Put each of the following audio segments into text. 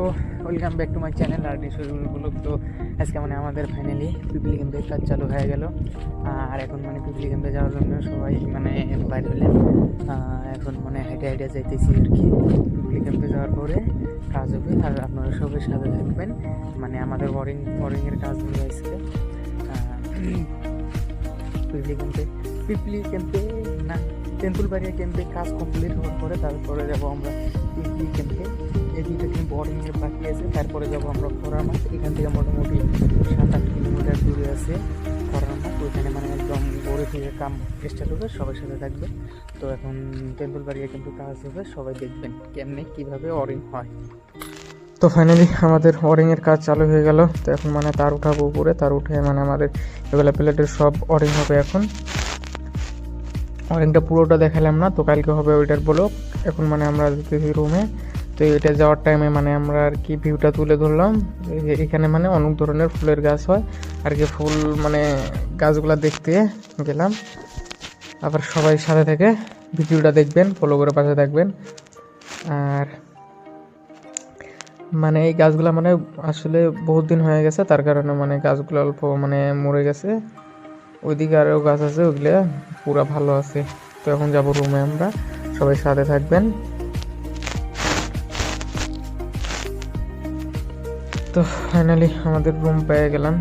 তো welcome back to my channel R D Shariful blog. তো আজকে মানে আমাদের ফাইনালি পিপলি ক্যাম্পের কাজ চালু হয়ে গেল। আর এখন মানে পিপলি ক্যাম্পে যাওয়ার জন্য সবাই মানে বাইর হলেন। এখন মানে হাইটে হাইটে যাইতেছি আর কি। পিপলি ক্যাম্পে যাওয়ার পরে কাজ হবে আর আপনারা সবাই সাথে থাকবেন। মানে আমাদের ওয়ারিংয়ের কাজগুলো আজকে পিপলি ক্যাম্পে না তেঁতুলবাড়িয়া ক্যাম্পে কাজ কমপ্লিট হওয়ার পরে তারপরে যাবো আমরা পিপলি ক্যাম্পে। এই দুইটা ক্যাম্প বোর্ডিংয়ের বাকি আছে, তারপরে যাবো আমরা খরার মাঠ। এখান থেকে মোটামুটি 7-8 কিলোমিটার দূরে আছে খরার মাঠ। ওইখানে মানে একদম ভোরে থেকে কাম স্টার্ট হবে, সবার সাথে থাকবে। তো এখন তেঁতুলবাড়িয়া ক্যাম্পে কাজ হবে, সবাই দেখবেন কেমনে কীভাবে ওয়ারিং হয়। তো ফাইনালি আমাদের ওয়ারিংয়ের কাজ চালু হয়ে গেল। তো এখন মানে তার উঠাবো উপরে, তার উঠে মানে আমাদের এগুলো প্লেটের সব ওয়ারিং হবে। এখন ওয়ারিংটা পুরোটা দেখালাম না, তো কালকে হবে ওইটার ব্লগ। এখন মানে আমরা যেতেছি রুমে। তো এটা যাওয়ার টাইমে মানে আমরা আর কি ভিউটা তুলে ধরলাম। এখানে মানে অনেক ধরনের ফুলের গাছ হয় আর কি, ফুল মানে গাছগুলো দেখতে গেলাম। আবার সবাই সাথে থেকে ভিডিওটা দেখবেন, ফলো করে পাশে থাকবেন। আর মানে এই গাছগুলো মানে আসলে বহুত দিন হয়ে গেছে, তার কারণে মানে গাছগুলো অল্প মানে মরে গেছে। ওইদিকে আরও গাছ আছে, ওইগুলো পুরা ভালো আছে। তো এখন যাবো রুমে আমরা, সবাই সাথে থাকবেন। তো ফাইনালি আমাদের রুম পেয়ে গেলাম।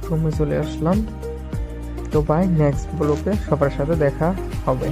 রুমে চলে আসলাম। তো বাই, নেক্সট ব্লগে সবার সাথে দেখা হবে।